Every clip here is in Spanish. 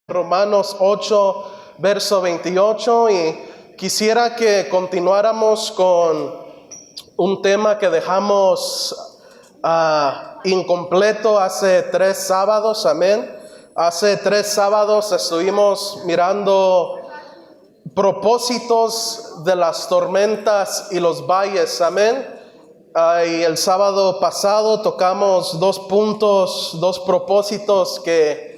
Romanos 8, verso 28, y quisiera que continuáramos con un tema que dejamos incompleto hace 3 sábados, amén. Hace 3 sábados estuvimos mirando propósitos de las tormentas y los valles, amén. Y el sábado pasado tocamos 2 puntos, 2 propósitos que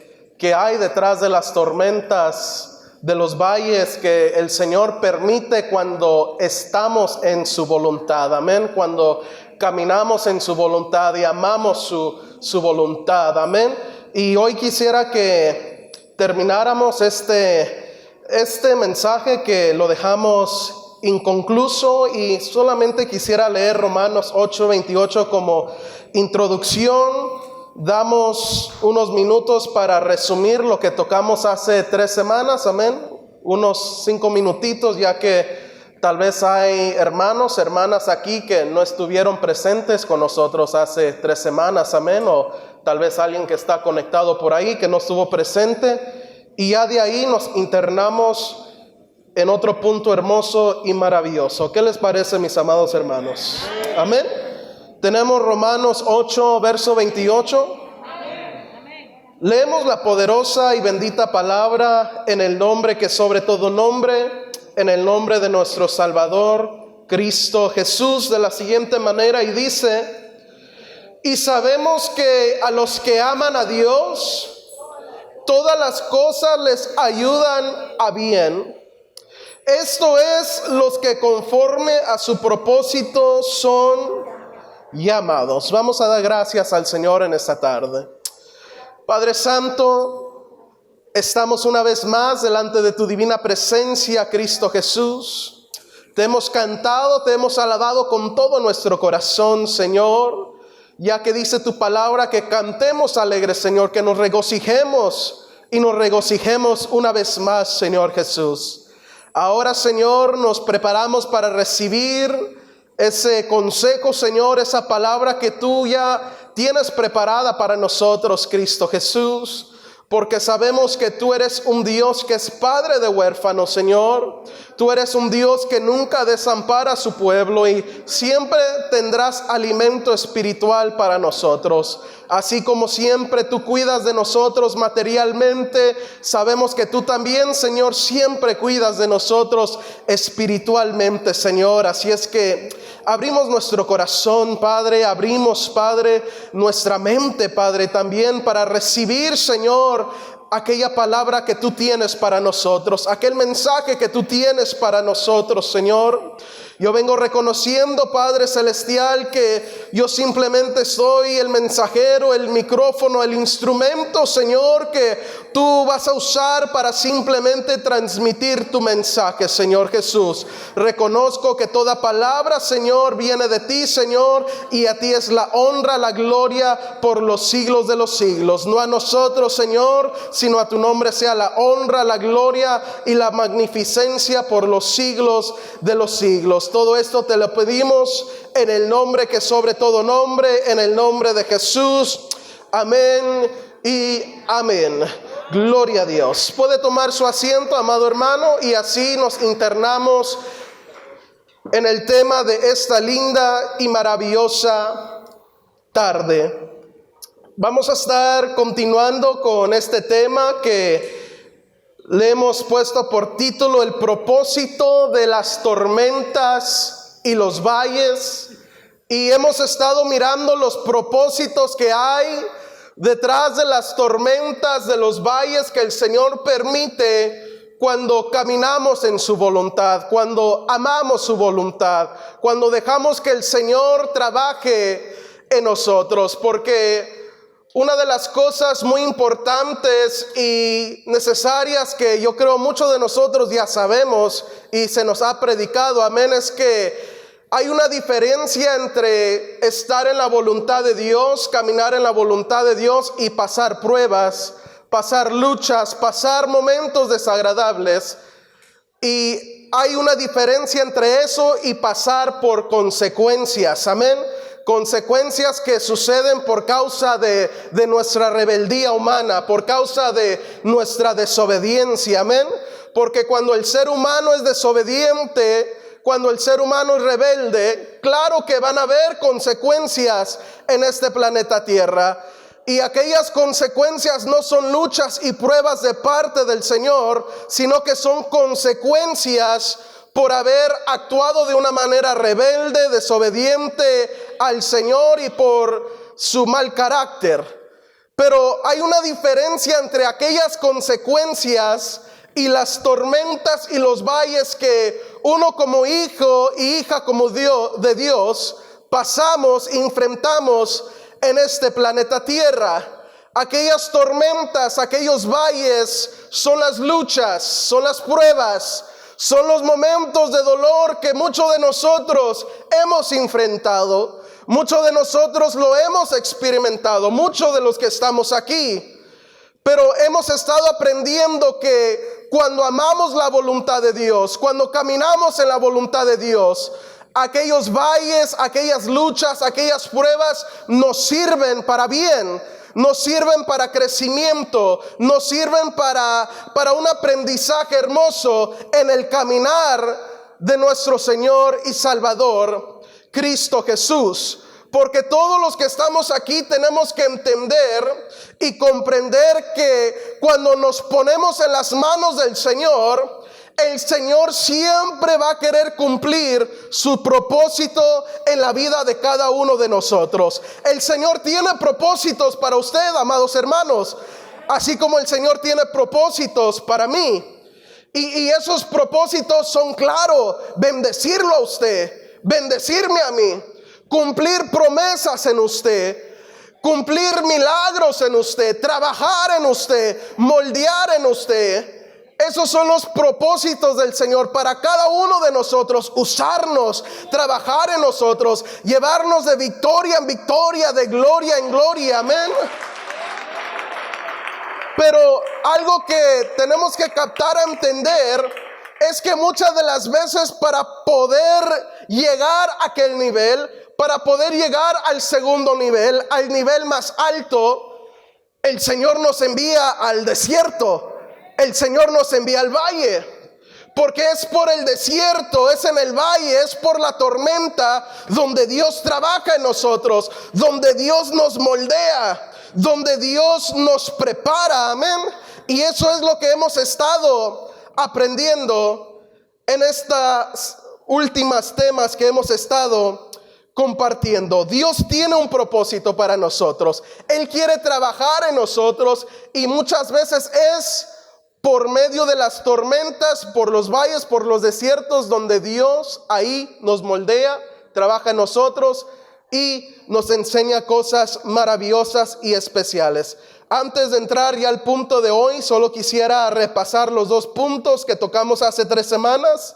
hay detrás de las tormentas, de los valles, que el Señor permite cuando estamos en su voluntad, amén, cuando caminamos en su voluntad y amamos su voluntad, amén. Y hoy quisiera que termináramos este mensaje que lo dejamos inconcluso, y solamente quisiera leer Romanos 8:28 como introducción. Damos unos minutos para resumir lo que tocamos hace 3 semanas, amén. Unos 5 minutitos, ya que tal vez hay hermanos, hermanas aquí que no estuvieron presentes con nosotros hace 3 semanas, amén. O tal vez alguien que está conectado por ahí que no estuvo presente. Y ya de ahí nos internamos en otro punto hermoso y maravilloso. ¿Qué les parece, mis amados hermanos? Amén. Tenemos Romanos 8, verso 28. Leemos la poderosa y bendita palabra en el nombre que sobre todo nombre, en el nombre de nuestro Salvador, Cristo Jesús, de la siguiente manera, y dice: y sabemos que a los que aman a Dios, todas las cosas les ayudan a bien. Esto es, los que conforme a su propósito son llamados. Vamos a dar gracias al Señor en esta tarde. Padre Santo, estamos una vez más delante de tu divina presencia, Cristo Jesús. Te hemos cantado, te hemos alabado con todo nuestro corazón, Señor, ya que dice tu palabra que cantemos alegres, Señor, que nos regocijemos y nos regocijemos una vez más, Señor Jesús. Ahora, Señor, nos preparamos para recibir ese consejo, Señor, esa palabra que tú ya tienes preparada para nosotros, Cristo Jesús, porque sabemos que tú eres un Dios que es padre de huérfanos, Señor. Tú eres un Dios que nunca desampara a su pueblo y siempre tendrás alimento espiritual para nosotros. Así como siempre tú cuidas de nosotros materialmente, sabemos que tú también, Señor, siempre cuidas de nosotros espiritualmente, Señor. Así es que abrimos nuestro corazón, Padre, abrimos, Padre, nuestra mente, Padre, también para recibir, Señor, aquella palabra que tú tienes para nosotros, aquel mensaje que tú tienes para nosotros, Señor. Yo vengo reconociendo, Padre Celestial, que yo simplemente soy el mensajero, el micrófono, el instrumento, Señor, que tú vas a usar para simplemente transmitir tu mensaje, Señor Jesús. Reconozco que toda palabra, Señor, viene de ti, Señor, y a ti es la honra, la gloria por los siglos de los siglos. No a nosotros, Señor, sino a tu nombre sea la honra, la gloria y la magnificencia por los siglos de los siglos. Todo esto te lo pedimos en el nombre que sobre todo nombre, en el nombre de Jesús. Amén y amén. Gloria a Dios. Puede tomar su asiento, amado hermano, y así nos internamos en el tema de esta linda y maravillosa tarde. Vamos a estar continuando con este tema que le hemos puesto por título: el propósito de las tormentas y los valles. Y hemos estado mirando los propósitos que hay detrás de las tormentas, de los valles que el Señor permite cuando caminamos en su voluntad, cuando amamos su voluntad, cuando dejamos que el Señor trabaje en nosotros. Porque una de las cosas muy importantes y necesarias que yo creo muchos de nosotros ya sabemos y se nos ha predicado, amén, es que hay una diferencia entre estar en la voluntad de Dios, caminar en la voluntad de Dios y pasar pruebas, pasar luchas, pasar momentos desagradables. Y hay una diferencia entre eso y pasar por consecuencias, amén. consecuencias que suceden por causa de nuestra rebeldía humana, por causa de nuestra desobediencia, amén. Porque cuando el ser humano es desobediente, cuando el ser humano es rebelde, claro que van a haber consecuencias en este planeta Tierra. Y aquellas consecuencias no son luchas y pruebas de parte del Señor, sino que son consecuencias por haber actuado de una manera rebelde, desobediente al Señor y por su mal carácter. Pero hay una diferencia entre aquellas consecuencias y las tormentas y los valles que uno como hijo y hija como de Dios pasamos, enfrentamos en este planeta Tierra. Aquellas tormentas, aquellos valles son las luchas, son las pruebas, son los momentos de dolor que muchos de nosotros hemos enfrentado, muchos de nosotros lo hemos experimentado, muchos de los que estamos aquí. Pero hemos estado aprendiendo que cuando amamos la voluntad de Dios, cuando caminamos en la voluntad de Dios, aquellos valles, aquellas luchas, aquellas pruebas nos sirven para bien, nos sirven para crecimiento, nos sirven para un aprendizaje hermoso en el caminar de nuestro Señor y Salvador, Cristo Jesús. Porque todos los que estamos aquí tenemos que entender y comprender que cuando nos ponemos en las manos del Señor, el Señor siempre va a querer cumplir su propósito en la vida de cada uno de nosotros. El Señor tiene propósitos para usted, amados hermanos, así como el Señor tiene propósitos para mí. Y esos propósitos son claros: bendecirlo a usted, bendecirme a mí, cumplir promesas en usted, cumplir milagros en usted, trabajar en usted, moldear en usted. Esos son los propósitos del Señor para cada uno de nosotros: usarnos, trabajar en nosotros, llevarnos de victoria en victoria, de gloria en gloria, amén. Pero algo que tenemos que captar a entender es que muchas de las veces, para poder llegar a aquel nivel, para poder llegar al segundo nivel, al nivel más alto, el Señor nos envía al desierto. El Señor nos envía al valle, porque es por el desierto, es en el valle, es por la tormenta donde Dios trabaja en nosotros, donde Dios nos moldea, donde Dios nos prepara, amén. Y eso es lo que hemos estado aprendiendo en estas últimas temas que hemos estado compartiendo. Dios tiene un propósito para nosotros. Él quiere trabajar en nosotros, y muchas veces es por medio de las tormentas, por los valles, por los desiertos, donde Dios ahí nos moldea, trabaja en nosotros y nos enseña cosas maravillosas y especiales. Antes de entrar ya al punto de hoy, solo quisiera repasar los 2 puntos que tocamos hace 3 semanas.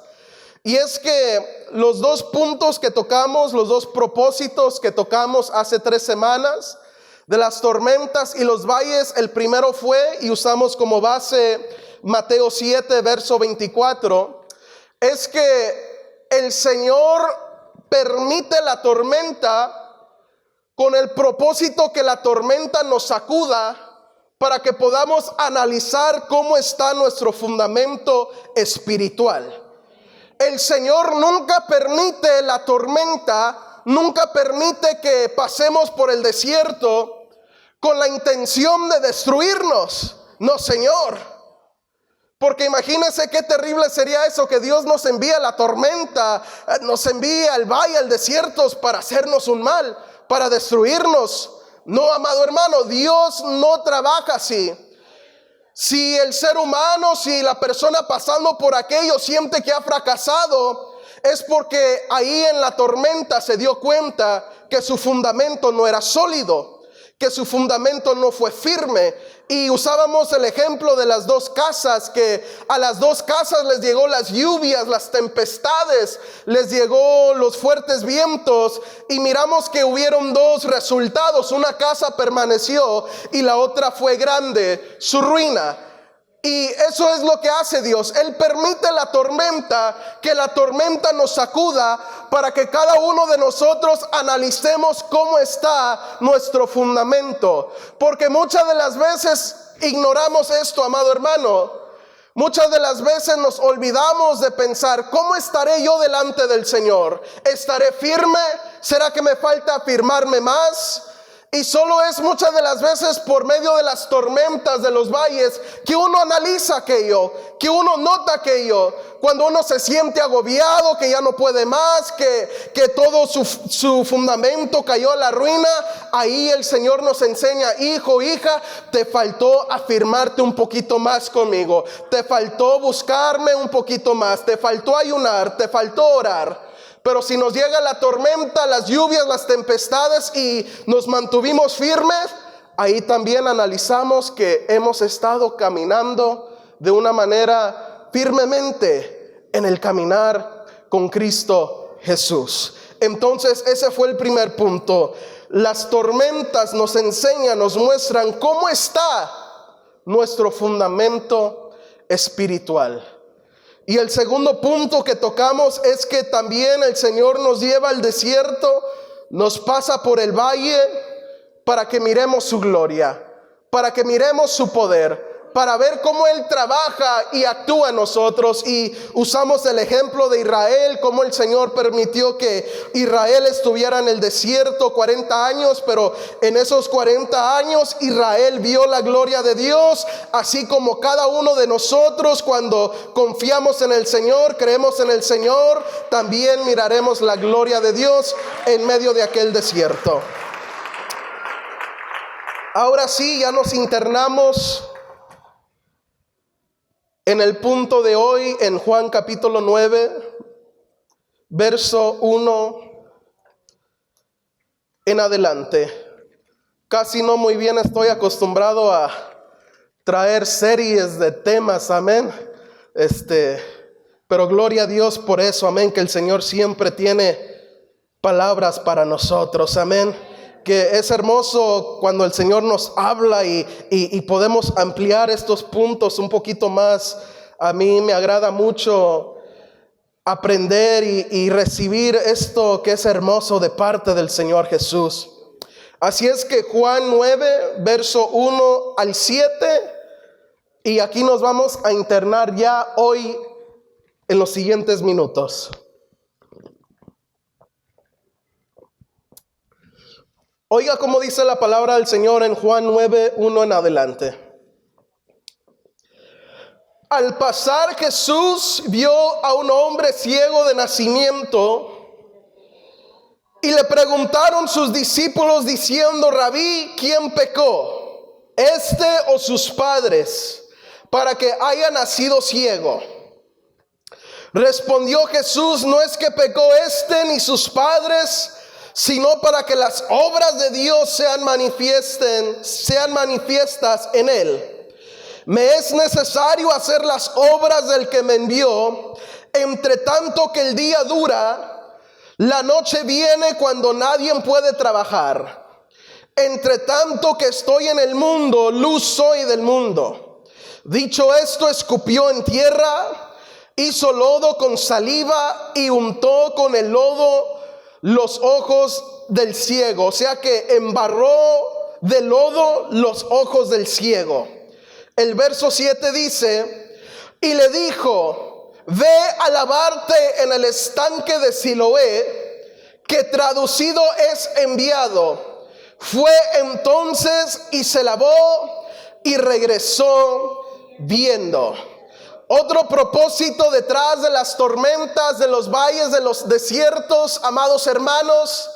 Y es que los 2 puntos que tocamos, los 2 propósitos que tocamos hace 3 semanas, de las tormentas y los valles, el primero fue, y usamos como base Mateo 7, verso 24, es que el Señor permite la tormenta con el propósito que la tormenta nos sacuda, para que podamos analizar cómo está nuestro fundamento espiritual. El Señor nunca permite la tormenta, nunca permite que pasemos por el desierto con la intención de destruirnos. No, Señor. Porque imagínense qué terrible sería eso, que Dios nos envía la tormenta, nos envía el valle, el desierto, para hacernos un mal, para destruirnos. No, amado hermano, Dios no trabaja así. Si el ser humano, si la persona pasando por aquello siente que ha fracasado, es porque ahí en la tormenta se dio cuenta que su fundamento no era sólido, que su fundamento no fue firme. Y usábamos el ejemplo de las 2 casas, que a las 2 casas les llegó las lluvias, las tempestades, les llegó los fuertes vientos, y miramos que hubieron 2 resultados. Una casa permaneció y la otra fue grande su ruina. Y eso es lo que hace Dios. Él permite la tormenta, que la tormenta nos sacuda para que cada uno de nosotros analicemos cómo está nuestro fundamento. Porque muchas de las veces ignoramos esto, amado hermano. Muchas de las veces nos olvidamos de pensar, ¿cómo estaré yo delante del Señor? ¿Estaré firme? ¿Será que me falta afirmarme más? Y solo es muchas de las veces por medio de las tormentas de los valles que uno analiza aquello, que uno nota aquello. Cuando uno se siente agobiado, que ya no puede más, que todo su fundamento cayó a la ruina, ahí el Señor nos enseña, hijo, hija, te faltó afirmarte un poquito más conmigo, te faltó buscarme un poquito más, te faltó ayunar, te faltó orar. Pero si nos llega la tormenta, las lluvias, las tempestades y nos mantuvimos firmes, ahí también analizamos que hemos estado caminando de una manera firmemente en el caminar con Cristo Jesús. Entonces ese fue el primer punto. Las tormentas nos enseñan, nos muestran cómo está nuestro fundamento espiritual. Y el segundo punto que tocamos es que también el Señor nos lleva al desierto, nos pasa por el valle para que miremos su gloria, para que miremos su poder, para ver cómo Él trabaja y actúa en nosotros. Y usamos el ejemplo de Israel, cómo el Señor permitió que Israel estuviera en el desierto 40 años, pero en esos 40 años Israel vio la gloria de Dios, así como cada uno de nosotros cuando confiamos en el Señor, creemos en el Señor, también miraremos la gloria de Dios en medio de aquel desierto. Ahora sí, ya nos internamos en el punto de hoy, en Juan capítulo 9, verso 1 en adelante. Casi no muy bien estoy acostumbrado a traer series de temas, amén. Pero gloria a Dios por eso, amén, que el Señor siempre tiene palabras para nosotros, amén. Que es hermoso cuando el Señor nos habla y podemos ampliar estos puntos un poquito más. A mí me agrada mucho aprender y recibir esto que es hermoso de parte del Señor Jesús. Así es que Juan 9, verso 1 al 7, y aquí nos vamos a internar ya hoy en los siguientes minutos. Oiga cómo dice la palabra del Señor en Juan 9, 1 en adelante. Al pasar Jesús vio a un hombre ciego de nacimiento y le preguntaron sus discípulos diciendo, Rabí, ¿quién pecó, este o sus padres, para que haya nacido ciego? Respondió Jesús, no es que pecó este ni sus padres, sino para que las obras de Dios sean manifiestas en él. Me es necesario hacer las obras del que me envió, entre tanto que el día dura, la noche viene cuando nadie puede trabajar. Entre tanto que estoy en el mundo, luz soy del mundo. Dicho esto, escupió en tierra, hizo lodo con saliva y untó con el lodo los ojos del ciego, o sea que embarró de lodo los ojos del ciego. El verso 7 dice, y le dijo, ve a lavarte en el estanque de Siloé, que traducido es enviado. Fue entonces y se lavó y regresó viendo. Otro propósito detrás de las tormentas, de los valles, de los desiertos, amados hermanos,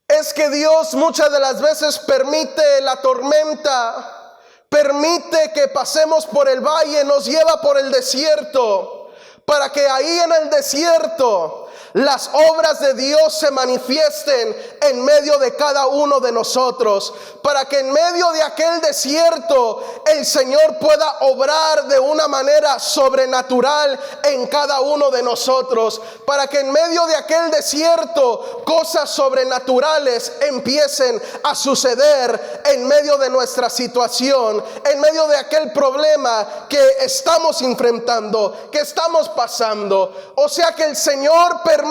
es que Dios muchas de las veces permite la tormenta, permite que pasemos por el valle, nos lleva por el desierto, para que ahí en el desierto las obras de Dios se manifiesten en medio de cada uno de nosotros, para que en medio de aquel desierto el Señor pueda obrar de una manera sobrenatural en cada uno de nosotros, para que en medio de aquel desierto cosas sobrenaturales empiecen a suceder en medio de nuestra situación, en medio de aquel problema que estamos enfrentando, que estamos pasando. O sea que el Señor permite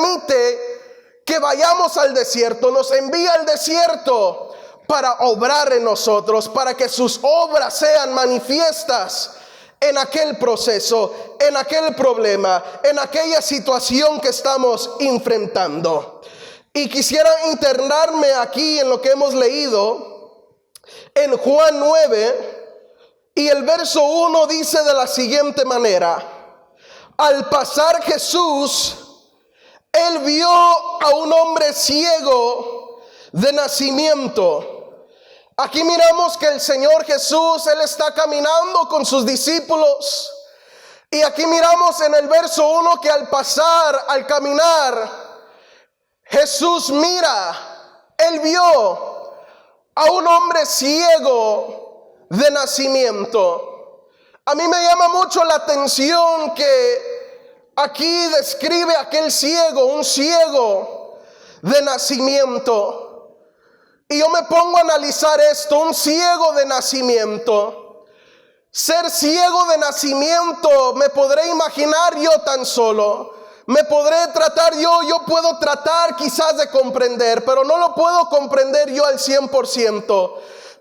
que vayamos al desierto, nos envía al desierto para obrar en nosotros, para que sus obras sean manifiestas en aquel proceso, en aquel problema, en aquella situación que estamos enfrentando. Y quisiera internarme aquí en lo que hemos leído en Juan 9, y el verso 1 dice de la siguiente manera: al pasar Jesús, Él vio a un hombre ciego de nacimiento. Aquí miramos que el Señor Jesús, Él está caminando con sus discípulos. Y aquí miramos en el verso 1 que al pasar, al caminar, Jesús mira, Él vio a un hombre ciego de nacimiento. A mí me llama mucho la atención que aquí describe aquel ciego, un ciego de nacimiento. Y yo me pongo a analizar esto, un ciego de nacimiento. Ser ciego de nacimiento, me podré imaginar yo tan solo. Me podré tratar yo puedo tratar quizás de comprender, pero no lo puedo comprender yo al 100%.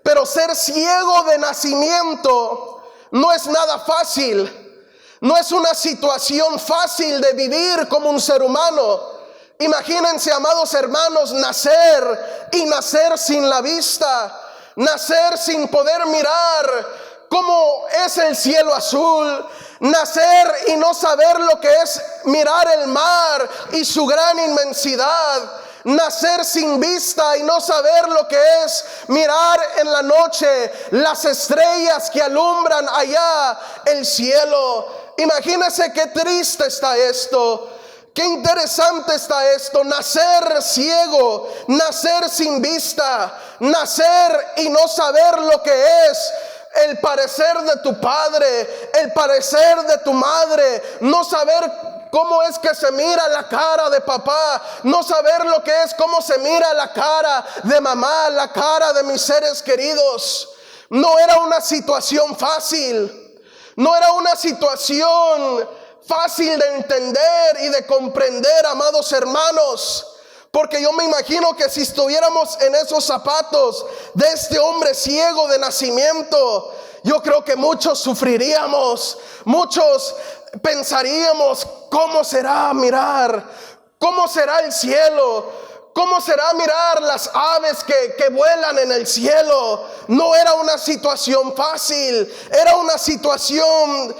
Pero ser ciego de nacimiento no es nada fácil. No es una situación fácil de vivir como un ser humano. Imagínense, amados hermanos, nacer y nacer sin la vista, nacer sin poder mirar cómo es el cielo azul, nacer y no saber lo que es mirar el mar y su gran inmensidad, nacer sin vista y no saber lo que es mirar en la noche las estrellas que alumbran allá el cielo. Imagínense qué triste está esto, qué interesante está esto, nacer ciego, nacer sin vista, nacer y no saber lo que es el parecer de tu padre, el parecer de tu madre, no saber cómo es que se mira la cara de papá, no saber lo que es cómo se mira la cara de mamá, la cara de mis seres queridos. No era una situación fácil. No era una situación fácil de entender y de comprender, amados hermanos. Porque yo me imagino que si estuviéramos en esos zapatos de este hombre ciego de nacimiento, yo creo que muchos sufriríamos, muchos pensaríamos: ¿cómo será mirar? ¿Cómo será el cielo? ¿Cómo será mirar las aves que vuelan en el cielo? No era una situación fácil, era una situación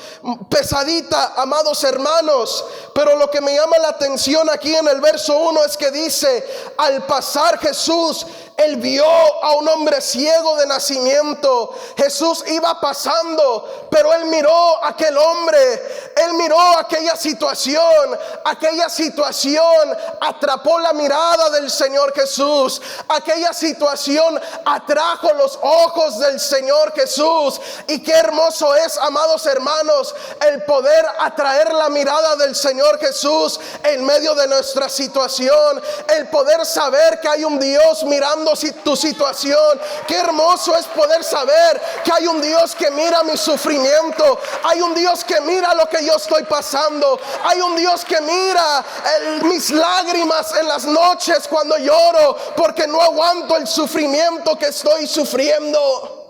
pesadita, amados hermanos. Pero lo que me llama la atención aquí en el verso 1 es que dice: al pasar Jesús, Él vio a un hombre ciego de nacimiento. Jesús iba pasando, pero Él miró a aquel hombre. Él miró aquella situación. Aquella situación atrapó la mirada del Señor Jesús. Aquella situación atrajo los ojos del Señor Jesús. Y qué hermoso es, amados hermanos, el poder atraer la mirada del Señor Jesús en medio de nuestra situación. El poder saber que hay un Dios mirando tu situación. Qué hermoso es poder saber que hay un Dios que mira mi sufrimiento. Hay un Dios que mira lo que yo estoy pasando. Hay un Dios que mira mis lágrimas en las noches cuando lloro porque no aguanto el sufrimiento que estoy sufriendo.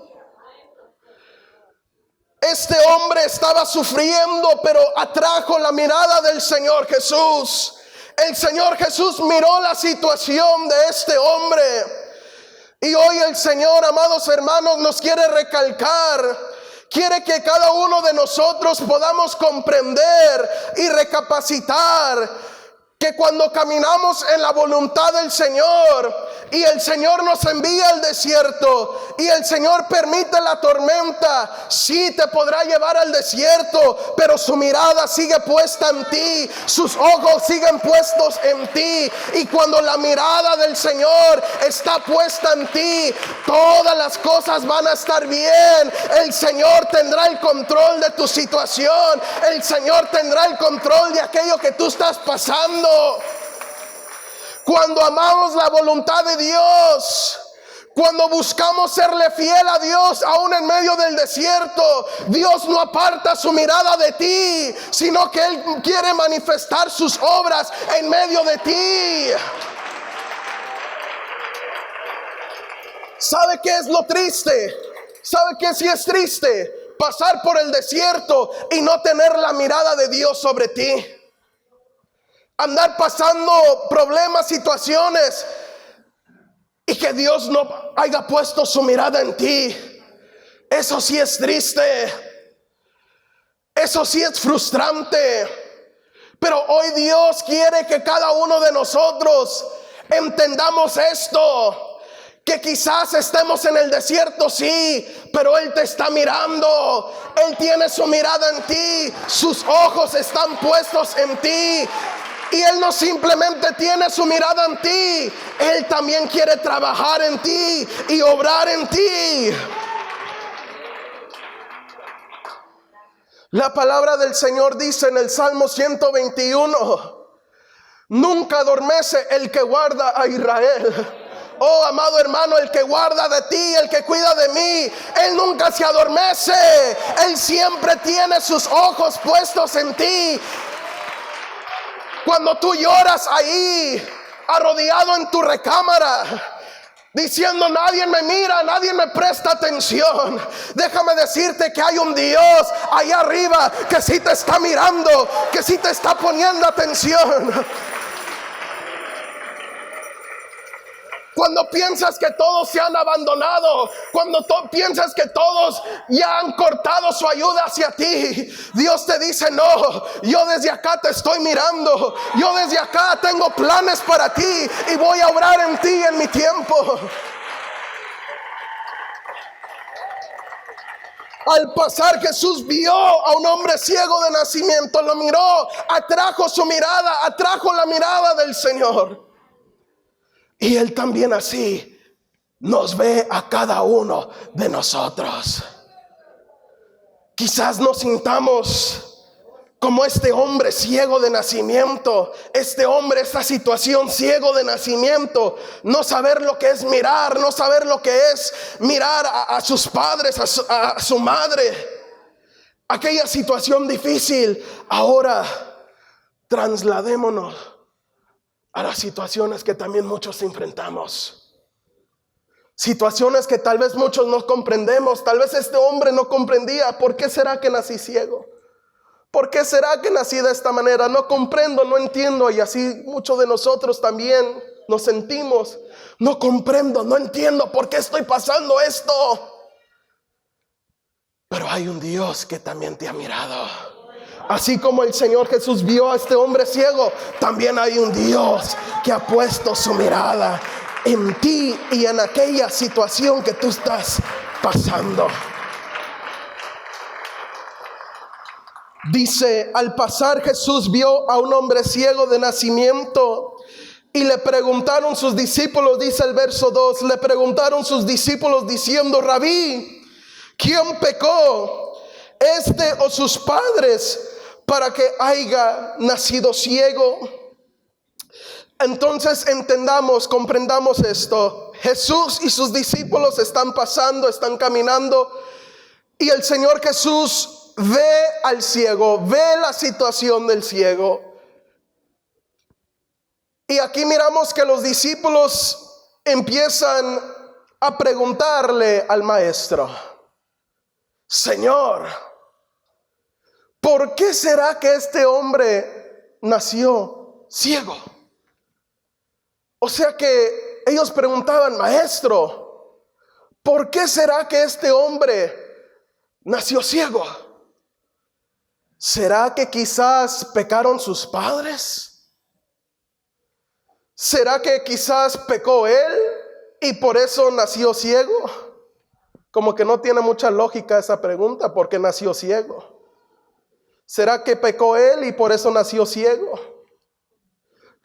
Este hombre estaba sufriendo, pero atrajo la mirada del Señor Jesús. El Señor Jesús miró la situación de este hombre. Y hoy el Señor, amados hermanos, nos quiere recalcar, quiere que cada uno de nosotros podamos comprender y recapacitar que cuando caminamos en la voluntad del Señor, y el Señor nos envía al desierto y el Señor permite la tormenta, sí te podrá llevar al desierto, pero su mirada sigue puesta en ti, sus ojos siguen puestos en ti. Y cuando la mirada del Señor está puesta en ti, todas las cosas van a estar bien. El Señor tendrá el control de tu situación, el Señor tendrá el control de aquello que tú estás pasando. Cuando amamos la voluntad de Dios, cuando buscamos serle fiel a Dios aún en medio del desierto, Dios no aparta su mirada de ti, sino que Él quiere manifestar sus obras en medio de ti. ¿Sabe qué es lo triste? ¿Sabe qué sí es triste? Pasar por el desierto y no tener la mirada de Dios sobre ti. Andar pasando problemas, situaciones, y que Dios no haya puesto su mirada en ti. Eso sí es triste. Eso sí es frustrante. Pero hoy Dios quiere que cada uno de nosotros entendamos esto. Que quizás estemos en el desierto, sí, pero Él te está mirando. Él tiene su mirada en ti. Sus ojos están puestos en ti. Y Él no simplemente tiene su mirada en ti, Él también quiere trabajar en ti y obrar en ti. La palabra del Señor dice en el Salmo 121: nunca adormece el que guarda a Israel. Oh, amado hermano, el que guarda de ti, el que cuida de mí, Él nunca se adormece. Él siempre tiene sus ojos puestos en ti. Cuando tú lloras ahí, arrodillado en tu recámara, diciendo nadie me mira, nadie me presta atención, déjame decirte que hay un Dios allá arriba que sí te está mirando, que sí te está poniendo atención. Cuando piensas que todos se han abandonado, cuando piensas que todos ya han cortado su ayuda hacia ti, Dios te dice: no, yo desde acá te estoy mirando, yo desde acá tengo planes para ti y voy a obrar en ti en mi tiempo. Al pasar, Jesús vio a un hombre ciego de nacimiento, lo miró, atrajo su mirada, atrajo la mirada del Señor. Y Él también así nos ve a cada uno de nosotros. Quizás nos sintamos como este hombre ciego de nacimiento, este hombre, esta situación ciego de nacimiento, no saber lo que es mirar, no saber lo que es mirar a sus padres, a su madre, aquella situación difícil. Ahora trasladémonos a las situaciones que también muchos enfrentamos. Situaciones que tal vez muchos no comprendemos. Tal vez este hombre no comprendía. ¿Por qué será que nací ciego? ¿Por qué será que nací de esta manera? No comprendo, no entiendo. Y así muchos de nosotros también nos sentimos. No comprendo, no entiendo por qué estoy pasando esto. Pero hay un Dios que también te ha mirado. Así como el Señor Jesús vio a este hombre ciego, también hay un Dios que ha puesto su mirada en ti y en aquella situación que tú estás pasando. Dice: al pasar, Jesús vio a un hombre ciego de nacimiento y le preguntaron sus discípulos, dice el verso 2, le preguntaron sus discípulos diciendo: Rabí, ¿quién pecó, este o sus padres, para que haya nacido ciego? Entonces comprendamos esto. Jesús y sus discípulos están pasando, están caminando, y el Señor Jesús ve al ciego, ve la situación del ciego. Y aquí miramos que los discípulos empiezan a preguntarle al maestro: Señor, ¿por qué será que este hombre nació ciego? O sea que ellos preguntaban: Maestro, ¿por qué será que este hombre nació ciego? ¿Será que quizás pecaron sus padres? ¿Será que quizás pecó él? y por eso nació ciego. Como que no tiene mucha lógica esa pregunta, ¿por qué nació ciego? ¿Será que pecó él y por eso nació ciego?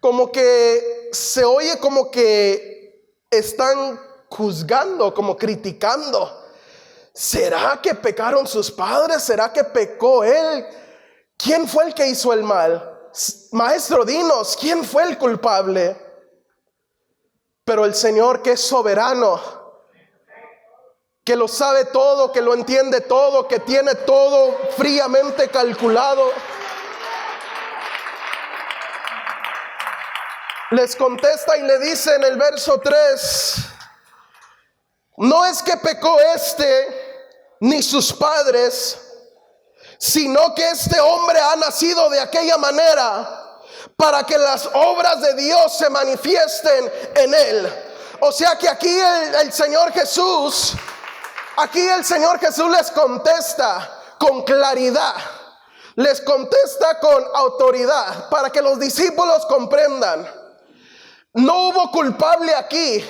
Como que se oye como que están juzgando, como criticando. ¿Será que pecaron sus padres? ¿Será que pecó él? ¿Quién fue el que hizo el mal? Maestro, dinos, ¿quién fue el culpable? Pero el Señor, que es soberano, que lo sabe todo, que lo entiende todo, que tiene todo fríamente calculado, les contesta y le dice en el verso 3: no es que pecó ni sus padres, sino que este hombre ha nacido de aquella manera para que las obras de Dios se manifiesten en él. O sea que aquí el Señor Jesús les contesta con claridad, les contesta con autoridad, para que los discípulos comprendan. No hubo culpable aquí.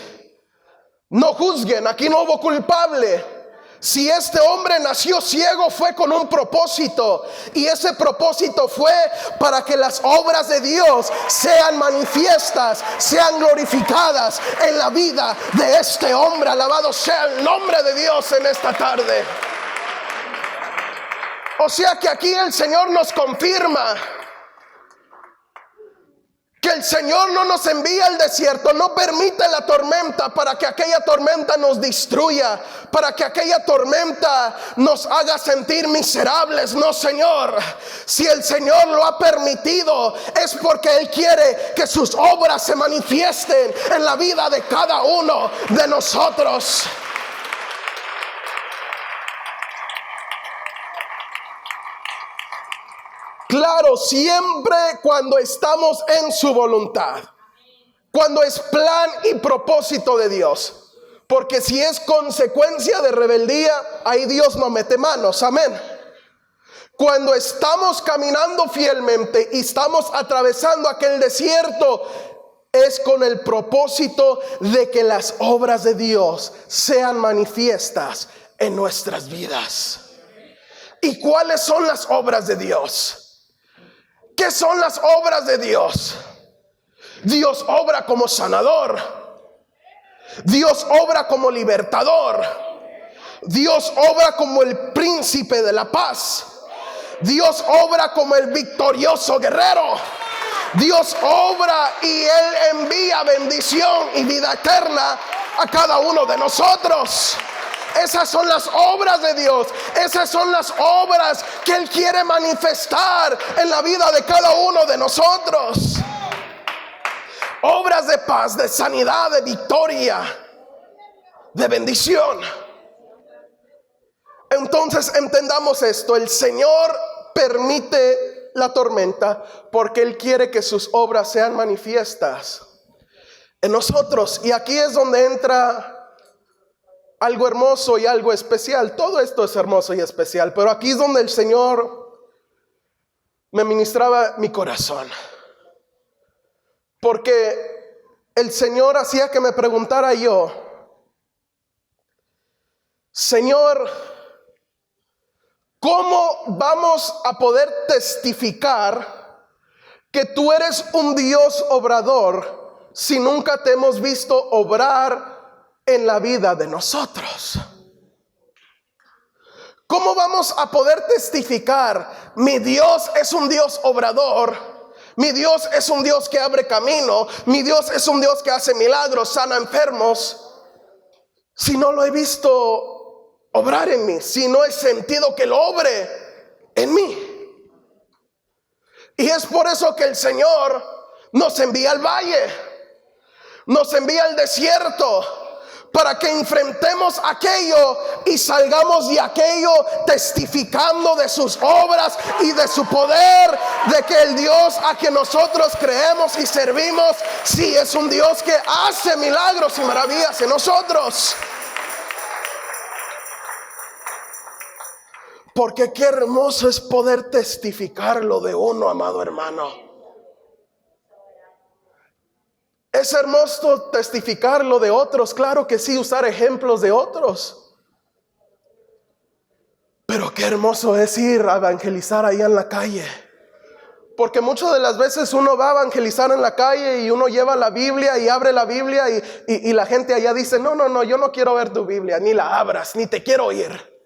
No juzguen, aquí no hubo culpable. Si este hombre nació ciego, fue con un propósito, y ese propósito fue para que las obras de Dios sean manifiestas, sean glorificadas en la vida de este hombre. Alabado sea el nombre de Dios en esta tarde. O sea que aquí el Señor nos confirma que el Señor no nos envía al desierto, no permite la tormenta para que aquella tormenta nos destruya, para que aquella tormenta nos haga sentir miserables. No, Señor. Si el Señor lo ha permitido, es porque Él quiere que sus obras se manifiesten en la vida de cada uno de nosotros. Claro, siempre cuando estamos en su voluntad, cuando es plan y propósito de Dios. Porque si es consecuencia de rebeldía, ahí Dios no mete manos, amén. Cuando estamos caminando fielmente y estamos atravesando aquel desierto, es con el propósito de que las obras de Dios sean manifiestas en nuestras vidas. ¿Y cuáles son las obras de Dios? ¿Qué son las obras de Dios? Dios obra como sanador. Dios obra como libertador. Dios obra como el príncipe de la paz. Dios obra como el victorioso guerrero. Dios obra y Él envía bendición y vida eterna a cada uno de nosotros. Esas son las obras de Dios. Esas son las obras que Él quiere manifestar en la vida de cada uno de nosotros. Obras de paz, de sanidad, de victoria, de bendición. Entonces entendamos esto: el Señor permite la tormenta porque Él quiere que sus obras sean manifiestas en nosotros. Y aquí es donde entra algo hermoso y algo especial. Todo esto es hermoso y especial, pero aquí es donde el Señor me ministraba mi corazón. Porque el Señor hacía que me preguntara yo: Señor, ¿cómo vamos a poder testificar que tú eres un Dios obrador si nunca te hemos visto obrar en la vida de nosotros? ¿Cómo vamos a poder testificar? Mi Dios es un Dios obrador. Mi Dios es un Dios que abre camino. Mi Dios es un Dios que hace milagros, sana enfermos, si no lo he visto obrar en mí, si no he sentido que lo obre en mí. Y es por eso que el Señor nos envía al valle, nos envía al desierto, para que enfrentemos aquello y salgamos de aquello testificando de sus obras y de su poder, de que el Dios a quien nosotros creemos y servimos, sí, es un Dios que hace milagros y maravillas en nosotros. Porque qué hermoso es poder testificarlo de uno, amado hermano. Es hermoso testificar lo de otros, claro que sí, usar ejemplos de otros. Pero qué hermoso es ir a evangelizar ahí en la calle. Porque muchas de las veces uno va a evangelizar en la calle y uno lleva la Biblia y abre la Biblia y la gente allá dice, no, yo no quiero ver tu Biblia, ni la abras, ni te quiero oír.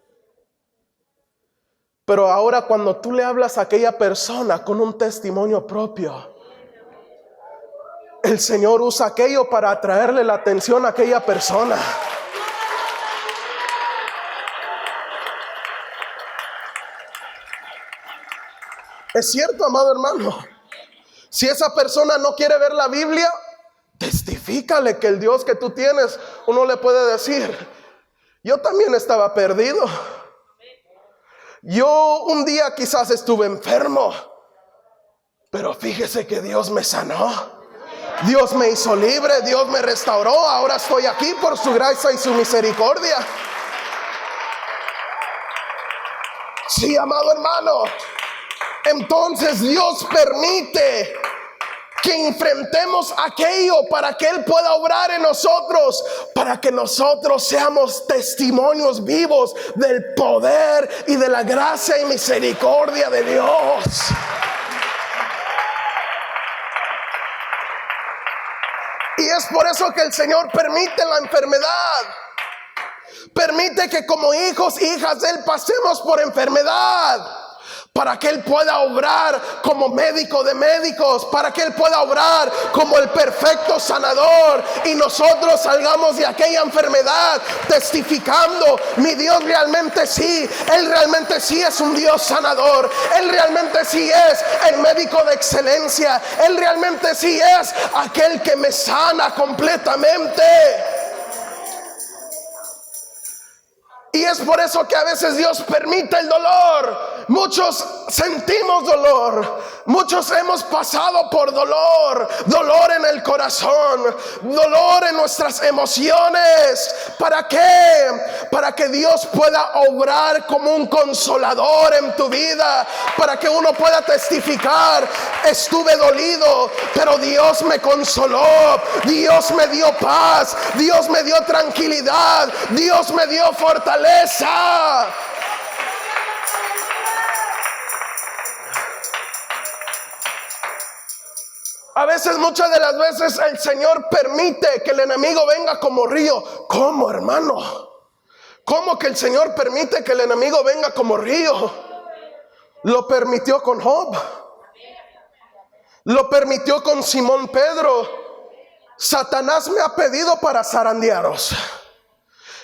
Pero ahora cuando tú le hablas a aquella persona con un testimonio propio, el Señor usa aquello para atraerle la atención a aquella persona. Es cierto, amado hermano. Si esa persona no quiere ver la Biblia, testifícale que el Dios que tú tienes, uno le puede decir, yo también estaba perdido. Yo un día quizás estuve enfermo, pero fíjese que Dios me sanó. Dios me hizo libre, Dios me restauró. Ahora estoy aquí por su gracia y su misericordia. Sí, amado hermano. Entonces Dios permite que enfrentemos aquello para que Él pueda obrar en nosotros, para que nosotros seamos testimonios vivos del poder y de la gracia y misericordia de Dios. Y es por eso que el Señor permite la enfermedad. Permite que como hijos e hijas de Él pasemos por enfermedad, para que Él pueda obrar como médico de médicos, para que Él pueda obrar como el perfecto sanador, y nosotros salgamos de aquella enfermedad testificando, mi Dios realmente sí, Él realmente sí es un Dios sanador, Él realmente sí es el médico de excelencia, Él realmente sí es aquel que me sana completamente. Y es por eso que a veces Dios permite el dolor. Muchos sentimos dolor. Muchos hemos pasado por dolor. Dolor en el corazón. Dolor en nuestras emociones. ¿Para qué? Para que Dios pueda obrar como un consolador en tu vida. Para que uno pueda testificar. Estuve dolido, pero Dios me consoló. Dios me dio paz. Dios me dio tranquilidad. Dios me dio fortaleza. A veces, muchas de las veces, el Señor permite que el enemigo venga como río. ¿Cómo, hermano? ¿Cómo que el Señor permite que el enemigo venga como río? Lo permitió con Job. Lo permitió con Simón Pedro. Satanás me ha pedido para zarandearos.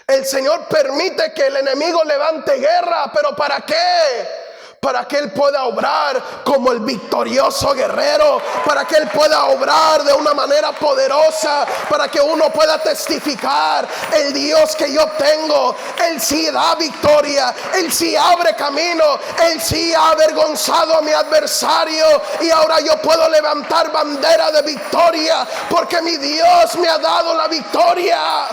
El Señor permite que el enemigo levante guerra, pero ¿para qué? Para que Él pueda obrar como el victorioso guerrero, para que Él pueda obrar de una manera poderosa, para que uno pueda testificar el Dios que yo tengo. Él sí da victoria, Él sí abre camino, Él sí ha avergonzado a mi adversario, y ahora yo puedo levantar bandera de victoria, porque mi Dios me ha dado la victoria.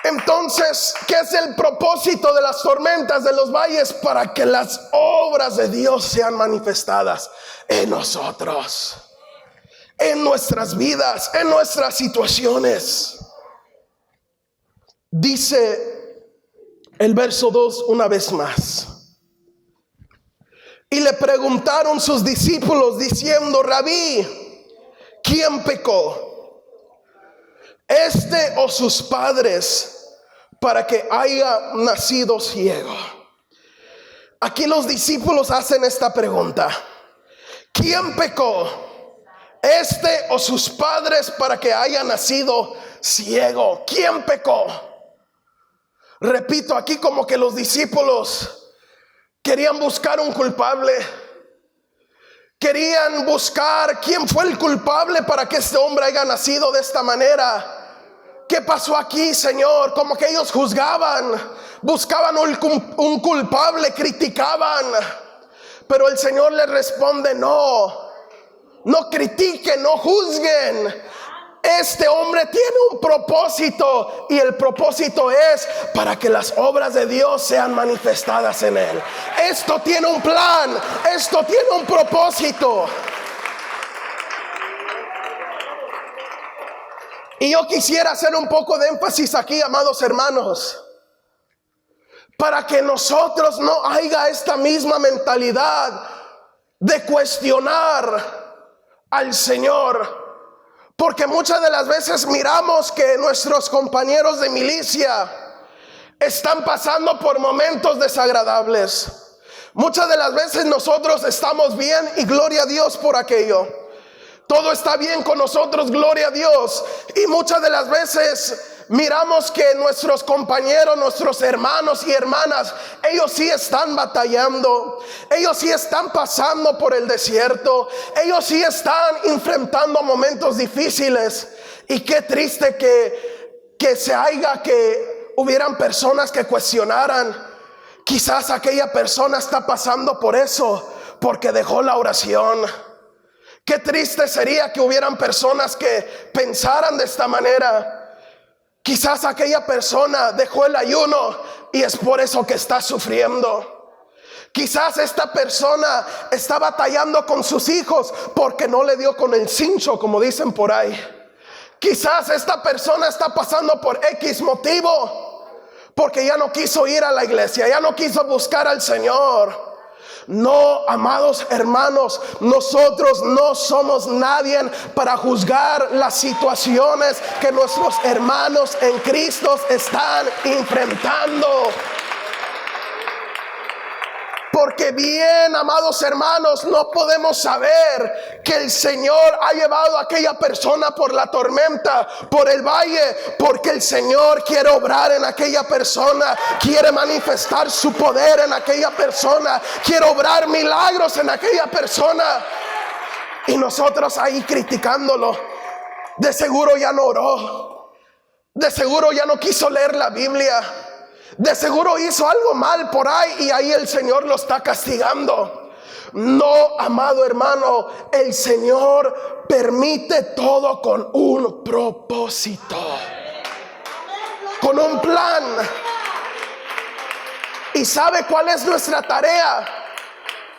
Entonces, ¿qué es el propósito de las tormentas de los valles? Para que las obras de Dios sean manifestadas en nosotros, en nuestras vidas, en nuestras situaciones. Dice el verso 2 una vez más: y le preguntaron sus discípulos diciendo, Rabí, ¿quién pecó, este o sus padres, para que haya nacido ciego? Aquí los discípulos hacen esta pregunta: ¿quién pecó, este o sus padres, para que haya nacido ciego? ¿Quién pecó? Repito, aquí como que los discípulos querían buscar un culpable. Querían buscar quién fue el culpable para que este hombre haya nacido de esta manera. ¿Qué pasó aquí, Señor? Como que ellos juzgaban, buscaban un culpable, criticaban. Pero el Señor les responde: no critiquen, no juzguen. Este hombre tiene un propósito, y el propósito es para que las obras de Dios sean manifestadas en él. Esto tiene un plan, esto tiene un propósito. Y yo quisiera hacer un poco de énfasis aquí, amados hermanos, para que nosotros no haya esta misma mentalidad de cuestionar al Señor. Porque muchas de las veces miramos que nuestros compañeros de milicia están pasando por momentos desagradables. Muchas de las veces nosotros estamos bien y gloria a Dios por aquello. Todo está bien con nosotros, gloria a Dios. Y muchas de las veces miramos que nuestros compañeros, nuestros hermanos y hermanas, ellos sí están batallando, ellos sí están pasando por el desierto, ellos sí están enfrentando momentos difíciles. Y qué triste que hubieran personas que cuestionaran: quizás aquella persona está pasando por eso porque dejó la oración. Qué triste sería que hubieran personas que pensaran de esta manera: quizás aquella persona dejó el ayuno y es por eso que está sufriendo. Quizás esta persona está batallando con sus hijos porque no le dio con el cincho, como dicen por ahí. Quizás esta persona está pasando por X motivo, porque ya no quiso ir a la iglesia, ya no quiso buscar al Señor. No, amados hermanos, nosotros no somos nadie para juzgar las situaciones que nuestros hermanos en Cristo están enfrentando. Porque bien, amados hermanos, no podemos saber que el Señor ha llevado a aquella persona por la tormenta, por el valle, porque el Señor quiere obrar en aquella persona, quiere manifestar su poder en aquella persona, quiere obrar milagros en aquella persona. Y nosotros ahí criticándolo. De seguro ya no oró, de seguro ya no quiso leer la Biblia, de seguro hizo algo mal por ahí y ahí el Señor lo está castigando. No, amado hermano, el Señor permite todo con un propósito, con un plan. ¿Y sabe cuál es nuestra tarea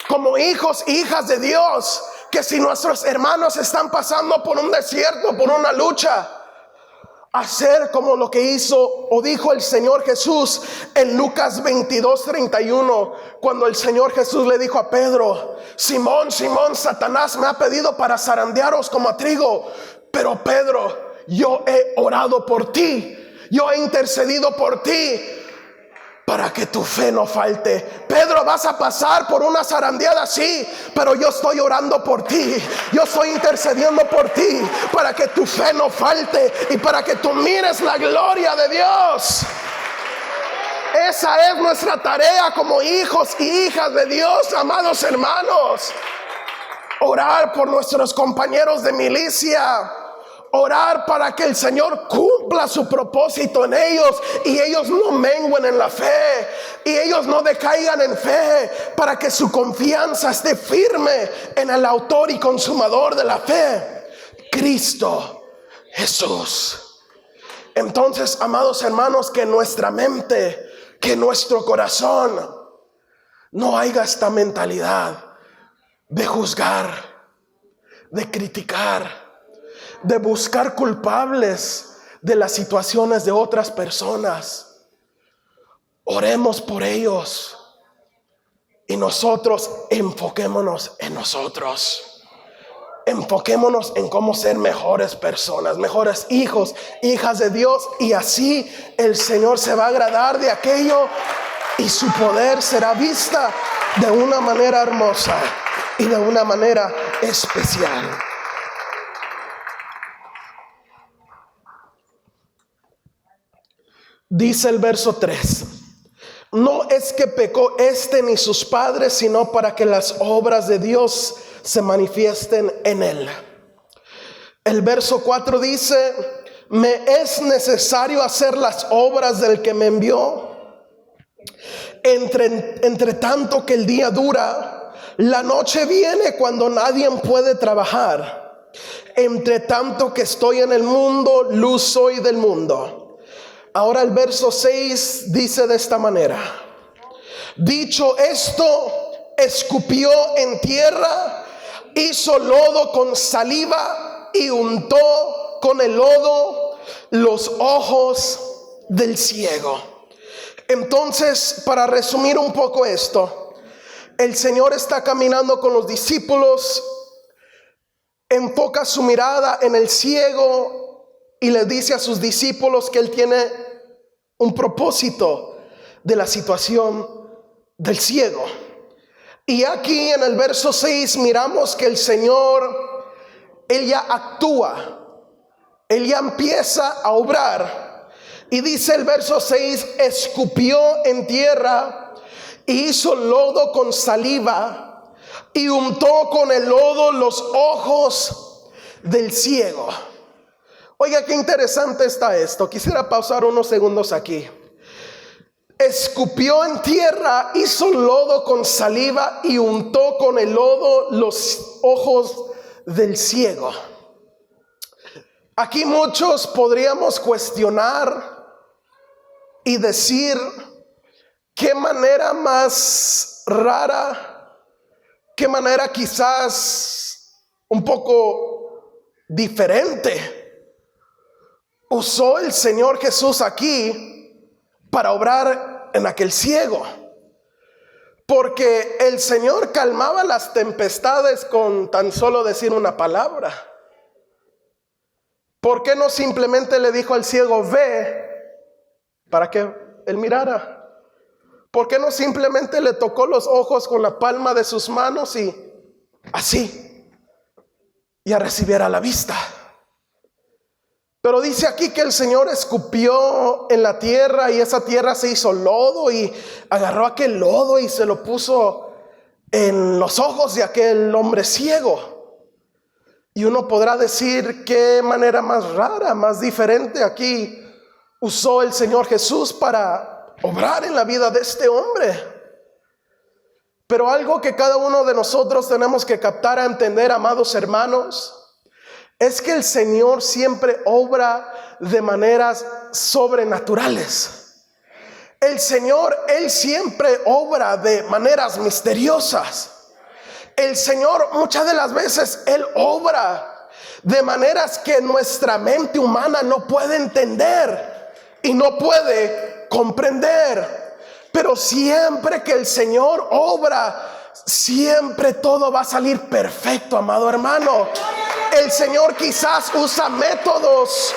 como hijos e hijas de Dios? Que si nuestros hermanos están pasando por un desierto, por una lucha, hacer como lo que hizo o dijo el Señor Jesús en Lucas 22:31, cuando el Señor Jesús le dijo a Pedro: Simón, Simón, Satanás me ha pedido para zarandearos como a trigo, pero Pedro, yo he orado por ti, yo he intercedido por ti, para que tu fe no falte. Pedro, vas a pasar por una zarandeada, sí, pero yo estoy orando por ti, yo estoy intercediendo por ti, para que tu fe no falte y para que tú mires la gloria de Dios. Esa es nuestra tarea como hijos y hijas de Dios, amados hermanos. Orar por nuestros compañeros de milicia, orar para que el Señor cumpla su propósito en ellos y ellos no menguen en la fe y ellos no decaigan en fe, para que su confianza esté firme en el autor y consumador de la fe, Cristo Jesús. Entonces, amados hermanos, que en nuestra mente, que en nuestro corazón no haya esta mentalidad de juzgar, de criticar, de buscar culpables de las situaciones de otras personas. Oremos por ellos y nosotros enfoquémonos en nosotros. Enfoquémonos en cómo ser mejores personas, mejores hijos, hijas de Dios, y así el Señor se va a agradar de aquello y su poder será vista de una manera hermosa y de una manera especial. Dice el verso 3: no es que pecó ni sus padres, sino para que las obras de Dios se manifiesten en él. El verso 4 dice: me es necesario hacer las obras del que me envió. Entre tanto que el día dura, la noche viene cuando nadie puede trabajar. Entre tanto que estoy en el mundo, luz soy del mundo. Ahora el verso 6 dice de esta manera: dicho esto, escupió en tierra, hizo lodo con saliva y untó con el lodo los ojos del ciego. Entonces, para resumir un poco esto, el Señor está caminando con los discípulos, enfoca su mirada en el ciego y le dice a sus discípulos que Él tiene un propósito de la situación del ciego. Y aquí en el verso 6 miramos que el Señor, Él ya actúa, Él ya empieza a obrar. Y dice el verso 6: escupió en tierra y hizo lodo con saliva y untó con el lodo los ojos del ciego. Oiga, qué interesante está esto. Quisiera pausar unos segundos aquí. Escupió en tierra, hizo lodo con saliva y untó con el lodo los ojos del ciego. Aquí muchos podríamos cuestionar y decir: qué manera más rara, qué manera quizás un poco diferente usó el Señor Jesús aquí para obrar en aquel ciego. Porque el Señor calmaba las tempestades con tan solo decir una palabra. ¿Por qué no simplemente le dijo al ciego: ve, para que él mirara? ¿Por qué no simplemente le tocó los ojos con la palma de sus manos y así ya recibiera la vista? Pero dice aquí que el Señor escupió en la tierra y esa tierra se hizo lodo, y agarró aquel lodo y se lo puso en los ojos de aquel hombre ciego. Y uno podrá decir: qué manera más rara, más diferente aquí usó el Señor Jesús para obrar en la vida de este hombre. Pero algo que cada uno de nosotros tenemos que captar a entender, amados hermanos, es que el Señor siempre obra de maneras sobrenaturales. El Señor, Él siempre obra de maneras misteriosas. El Señor muchas de las veces Él obra de maneras que nuestra mente humana no puede entender y no puede comprender. Pero siempre que el Señor obra, siempre todo va a salir perfecto, amado hermano. El Señor quizás usa métodos,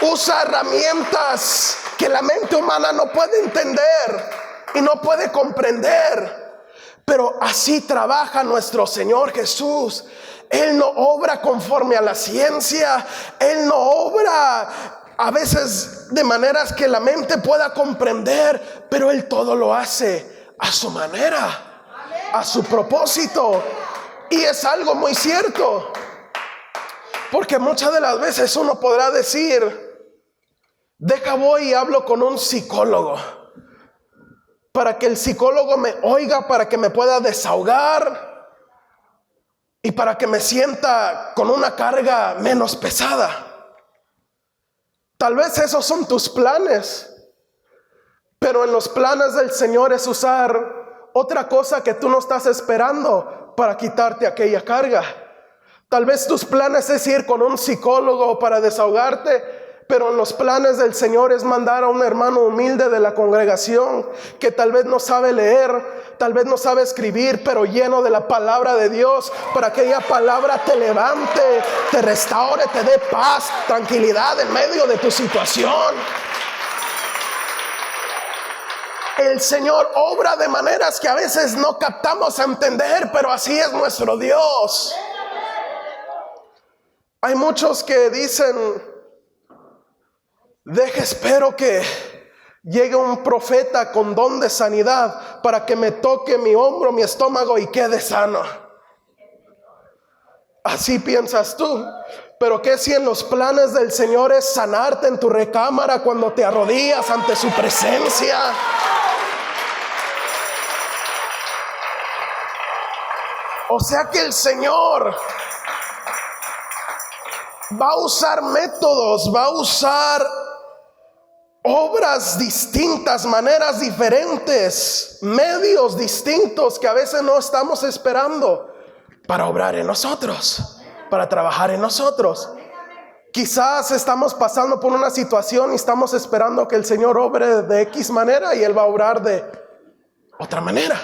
usa herramientas que la mente humana no puede entender y no puede comprender. Pero así trabaja nuestro Señor Jesús. Él no obra conforme a la ciencia. Él no obra a veces de maneras que la mente pueda comprender, pero Él todo lo hace a su manera, a su propósito. Y es algo muy cierto, porque muchas de las veces uno podrá decir: deja voy y hablo con un psicólogo, para que el psicólogo me oiga, para que me pueda desahogar y para que me sienta con una carga menos pesada. Tal vez esos son tus planes, pero en los planes del Señor es usar otra cosa que tú no estás esperando para quitarte aquella carga. Tal vez tus planes es ir con un psicólogo para desahogarte, pero en los planes del Señor es mandar a un hermano humilde de la congregación que tal vez no sabe leer, tal vez no sabe escribir, pero lleno de la palabra de Dios, para que aquella palabra te levante, te restaure, te dé paz, tranquilidad en medio de tu situación. El Señor obra de maneras que a veces no captamos a entender, pero así es nuestro Dios. Hay muchos que dicen: espero que llegue un profeta con don de sanidad para que me toque mi hombro, mi estómago y quede sano. Así piensas tú. Pero ¿qué si en los planes del Señor es sanarte en tu recámara cuando te arrodillas ante su presencia? O sea que el Señor va a usar métodos, va a usar obras distintas, maneras diferentes, medios distintos que a veces no estamos esperando para obrar en nosotros, para trabajar en nosotros. Quizás estamos pasando por una situación y estamos esperando que el Señor obre de X manera y Él va a obrar de otra manera.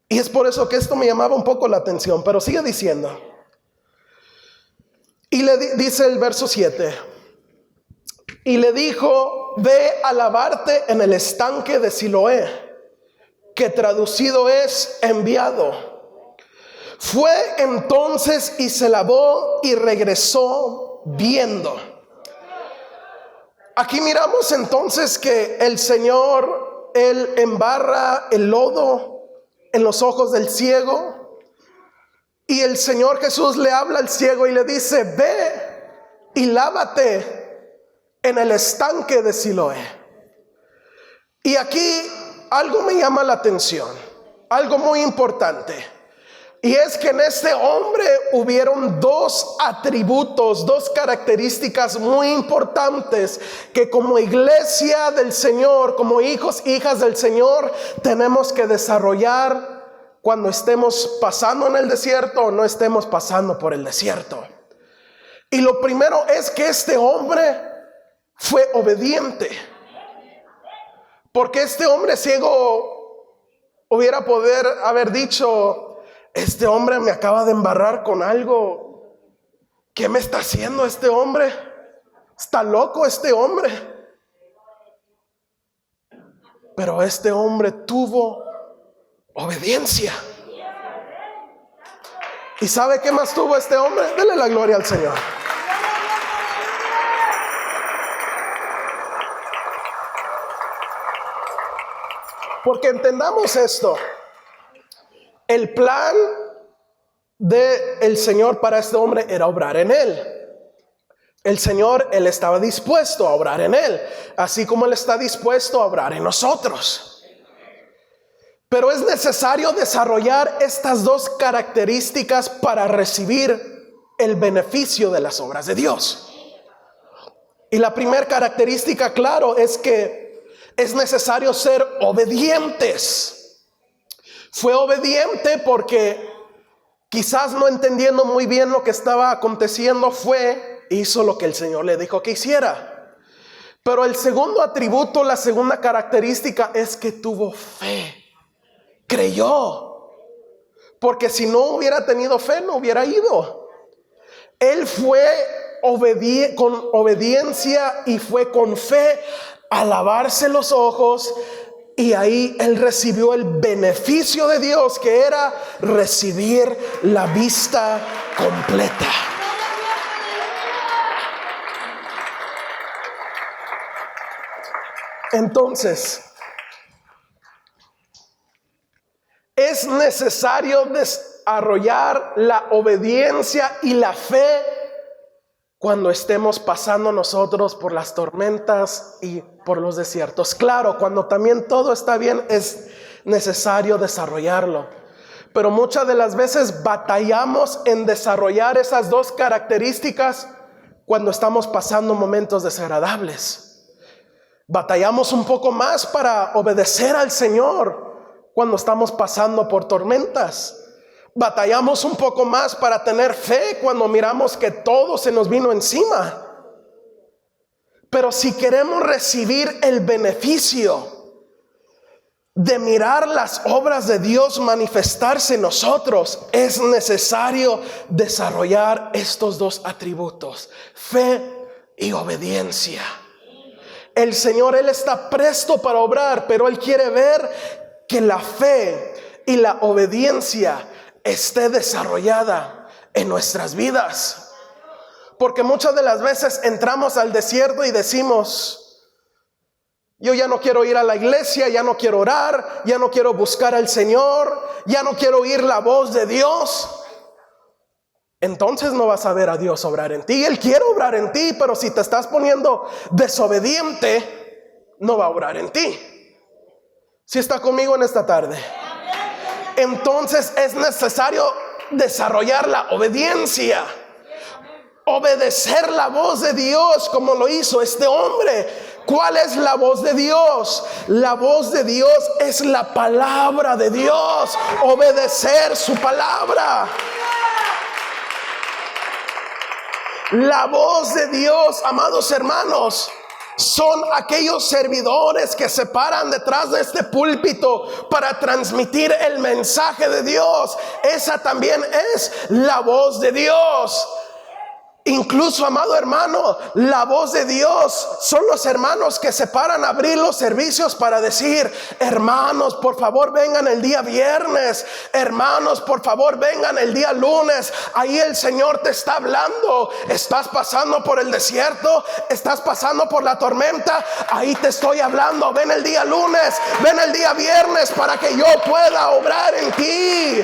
Y es por eso que esto me llamaba un poco la atención, pero sigue diciendo. Y le dice el verso 7. Y le dijo: ve a lavarte en el estanque de Siloé, que traducido es enviado. Fue entonces y se lavó y regresó viendo. Aquí miramos entonces que el Señor, Él embarra el lodo en los ojos del ciego. Y el Señor Jesús le habla al ciego y le dice: ve y lávate en el estanque de Siloé. Y aquí algo me llama la atención, algo muy importante. Y es que en este hombre hubieron dos atributos, dos características muy importantes que como iglesia del Señor, como hijos, hijas del Señor, tenemos que desarrollar cuando estemos pasando en el desierto o no estemos pasando por el desierto. Y lo primero es que este hombre fue obediente. Porque este hombre ciego hubiera poder haber dicho: este hombre me acaba de embarrar con algo. ¿Qué me está haciendo este hombre? ¿Está loco este hombre? Pero este hombre tuvo obediencia. ¿Y sabe qué más tuvo este hombre? Dele la gloria al Señor. Porque entendamos esto. El plan del Señor para este hombre era obrar en él. El Señor, Él estaba dispuesto a obrar en él, así como Él está dispuesto a obrar en nosotros. Pero es necesario desarrollar estas dos características para recibir el beneficio de las obras de Dios. Y la primera característica, claro, es que es necesario ser obedientes. Fue obediente porque quizás no entendiendo muy bien lo que estaba aconteciendo, hizo lo que el Señor le dijo que hiciera. Pero el segundo atributo, la segunda característica es que tuvo fe. Creyó. Porque si no hubiera tenido fe, no hubiera ido. Él fue con obediencia y fue con fe a lavarse los ojos. Y ahí él recibió el beneficio de Dios, que era recibir la vista completa. Entonces, es necesario desarrollar la obediencia y la fe cuando estemos pasando nosotros por las tormentas y por los desiertos. Claro, cuando también todo está bien, es necesario desarrollarlo. Pero muchas de las veces batallamos en desarrollar esas dos características cuando estamos pasando momentos desagradables. Batallamos un poco más para obedecer al Señor cuando estamos pasando por tormentas. Batallamos un poco más para tener fe cuando miramos que todo se nos vino encima. Pero si queremos recibir el beneficio de mirar las obras de Dios manifestarse en nosotros, es necesario desarrollar estos dos atributos: fe y obediencia. El Señor, Él está presto para obrar, pero Él quiere ver que la fe y la obediencia esté desarrollada en nuestras vidas. Porque muchas de las veces entramos al desierto y decimos: yo ya no quiero ir a la iglesia, ya no quiero orar, ya no quiero buscar al Señor, ya no quiero oír la voz de Dios. Entonces no vas a ver a Dios obrar en ti. Él quiere obrar en ti, pero si te estás poniendo desobediente, no va a obrar en ti. ¿Sí está conmigo en esta tarde? Entonces es necesario desarrollar la obediencia. obedecer la voz de Dios como lo hizo este hombre. ¿Cuál es la voz de Dios? La voz de Dios es la palabra de Dios. Obedecer su palabra. La voz de Dios, amados hermanos, son aquellos servidores que se paran detrás de este púlpito para transmitir el mensaje de Dios. Esa también es la voz de Dios. Incluso, amado hermano, la voz de Dios son los hermanos que se paran a abrir los servicios para decir: hermanos, por favor vengan el día viernes, hermanos, por favor vengan el día lunes. Ahí el Señor te está hablando. Estás pasando por el desierto, estás pasando por la tormenta, ahí te estoy hablando. Ven el día lunes, ven el día viernes para que yo pueda obrar en ti.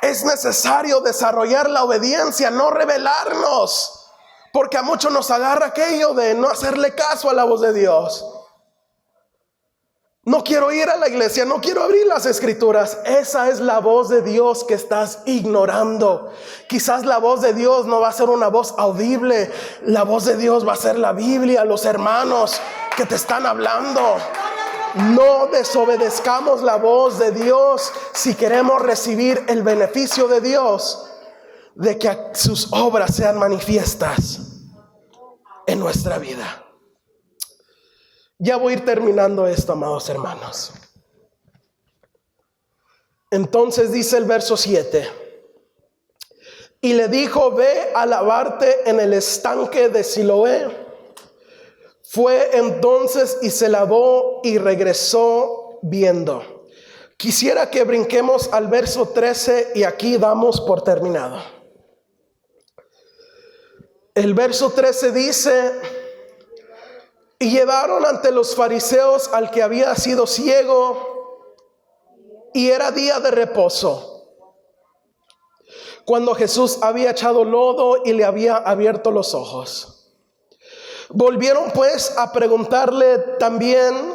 Es necesario desarrollar la obediencia, no rebelarnos, porque a muchos nos agarra aquello de no hacerle caso a la voz de Dios. No quiero ir a la iglesia, no quiero abrir las escrituras. Esa es la voz de Dios que estás ignorando. Quizás la voz de Dios no va a ser una voz audible. La voz de Dios va a ser la Biblia, los hermanos que te están hablando. No desobedezcamos la voz de Dios si queremos recibir el beneficio de Dios, de que sus obras sean manifiestas en nuestra vida. Ya voy a ir terminando esto, amados hermanos. Entonces dice el verso 7: y le dijo: ve a lavarte en el estanque de Siloé. Fue entonces y se lavó y regresó viendo. Quisiera que brinquemos al verso 13 y aquí damos por terminado. El verso 13 dice: y llevaron ante los fariseos al que había sido ciego, y era día de reposo, cuando Jesús había echado lodo y le había abierto los ojos. Volvieron pues a preguntarle también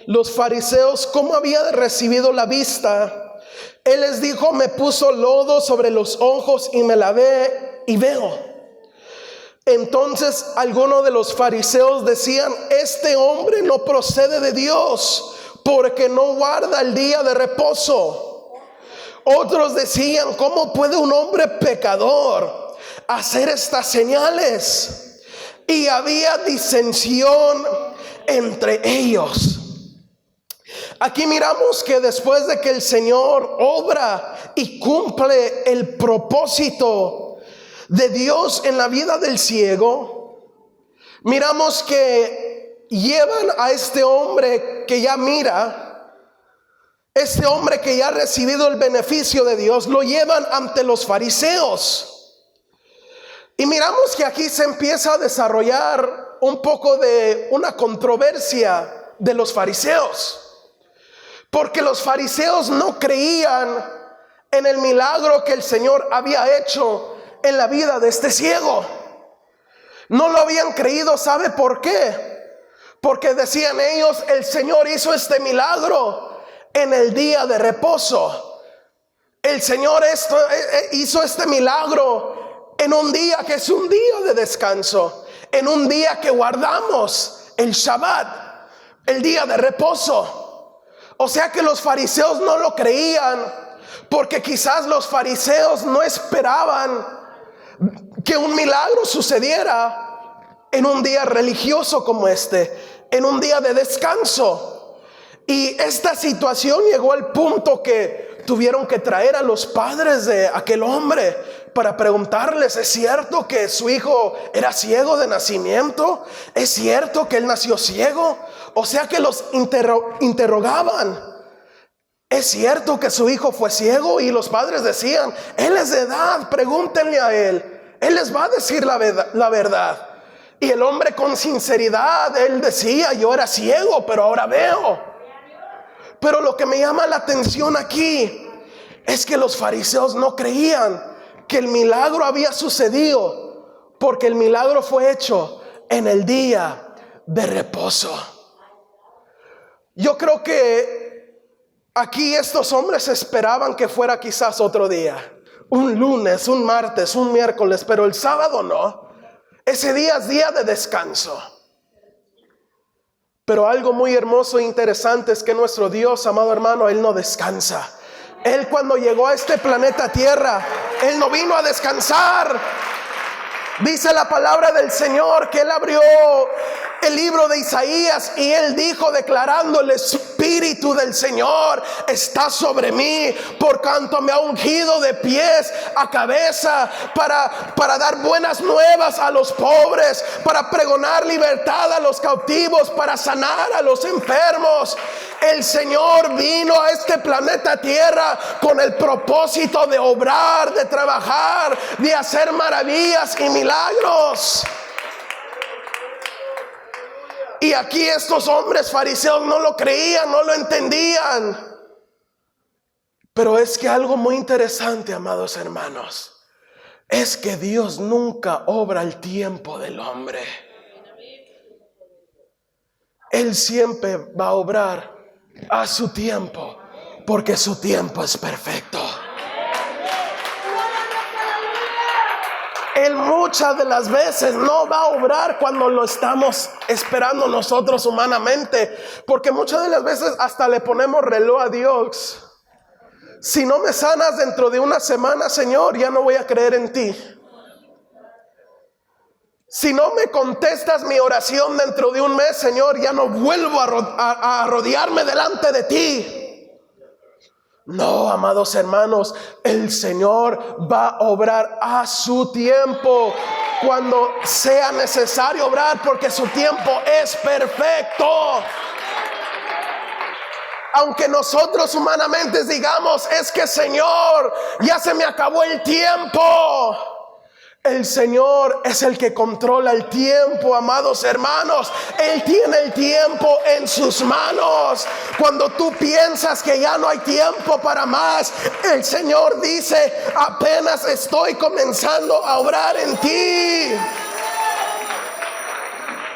los fariseos cómo había recibido la vista. Él les dijo: me puso lodo sobre los ojos y me lavé y veo. Entonces algunos de los fariseos decían: este hombre no procede de Dios, porque no guarda el día de reposo. Otros decían: ¿cómo puede un hombre pecador hacer estas señales? Y había disensión entre ellos. Aquí miramos que después de que el Señor obra y cumple el propósito de Dios en la vida del ciego, miramos que llevan a este hombre que ya mira, este hombre que ya ha recibido el beneficio de Dios, lo llevan ante los fariseos. Y miramos que aquí se empieza a desarrollar un poco de una controversia de los fariseos, porque los fariseos no creían en el milagro que el Señor había hecho en la vida de este ciego. No lo habían creído. ¿Sabe por qué? Porque decían ellos: el Señor hizo este milagro en el día de reposo. El Señor hizo este milagro en un día que es un día de descanso, en un día que guardamos el Shabbat, el día de reposo. O sea que los fariseos no lo creían, porque quizás los fariseos no esperaban que un milagro sucediera en un día religioso como este, en un día de descanso. Y esta situación llegó al punto que tuvieron que traer a los padres de aquel hombre para preguntarles: ¿es cierto que su hijo era ciego de nacimiento? ¿Es cierto que él nació ciego? O sea que los interrogaban: ¿es cierto que su hijo fue ciego? Y los padres decían: él es de edad, pregúntenle a él, él les va a decir la verdad. Y el hombre con sinceridad, él decía: yo era ciego, pero ahora veo. Pero lo que me llama la atención aquí es que los fariseos no creían que el milagro había sucedido, porque el milagro fue hecho en el día de reposo. Yo creo que Aquí estos hombres esperaban que fuera quizás otro día, un lunes, un martes, un miércoles, pero el sábado no. Ese día es día de descanso. Pero algo muy hermoso e interesante es que nuestro Dios, amado hermano, Él no descansa. Él, cuando llegó a este planeta Tierra, Él no vino a descansar. Dice la palabra del Señor que Él abrió el libro de Isaías y Él dijo, declarando: el Espíritu del Señor está sobre mí, por cuanto me ha ungido de pies a cabeza para dar buenas nuevas a los pobres, para pregonar libertad a los cautivos, para sanar a los enfermos. El Señor vino a este planeta Tierra con el propósito de obrar, de trabajar, de hacer maravillas y milagros. Y aquí estos hombres fariseos no lo creían, no lo entendían. Pero es que algo muy interesante, amados hermanos, es que Dios nunca obra al tiempo del hombre. Él siempre va a obrar a su tiempo, porque su tiempo es perfecto. Él muchas de las veces no va a obrar cuando lo estamos esperando nosotros humanamente, porque muchas de las veces hasta le ponemos reloj a Dios. Si no me sanas dentro de una semana, Señor, ya no voy a creer en ti. Si no me contestas mi oración dentro de un mes, Señor, ya no vuelvo a rodearme delante de ti. No, amados hermanos, el Señor va a obrar a su tiempo, cuando sea necesario obrar, porque su tiempo es perfecto. Aunque nosotros humanamente digamos: es que, Señor, ya se me acabó el tiempo. El Señor es el que controla el tiempo, amados hermanos. Él tiene el tiempo en sus manos. Cuando tú piensas que ya no hay tiempo para más, el Señor dice: apenas estoy comenzando a obrar en ti.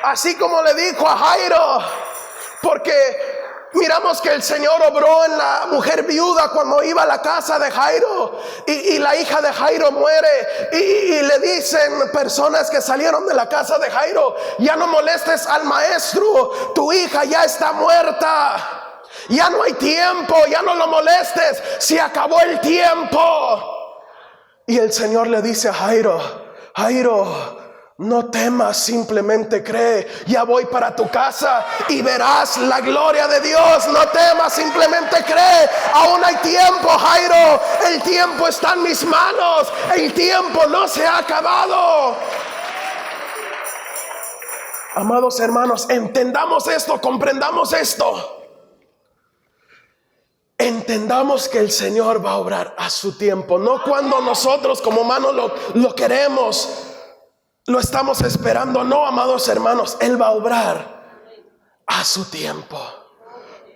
Así como le dijo a Jairo, porque miramos que el Señor obró en la mujer viuda cuando iba a la casa de Jairo y la hija de Jairo muere, y le dicen personas que salieron de la casa de Jairo: ya no molestes al maestro, tu hija ya está muerta, ya no hay tiempo, ya no lo molestes, se acabó el tiempo. Y el Señor le dice a Jairo: Jairo, no temas, simplemente cree. Ya voy para tu casa y verás la gloria de Dios. No temas, simplemente cree. Aún hay tiempo, Jairo. El tiempo está en mis manos. El tiempo no se ha acabado. Amados hermanos, entendamos esto, comprendamos esto. Entendamos que el Señor va a obrar a su tiempo, no cuando nosotros como humanos lo queremos, lo estamos esperando. No, amados hermanos, Él va a obrar a su tiempo,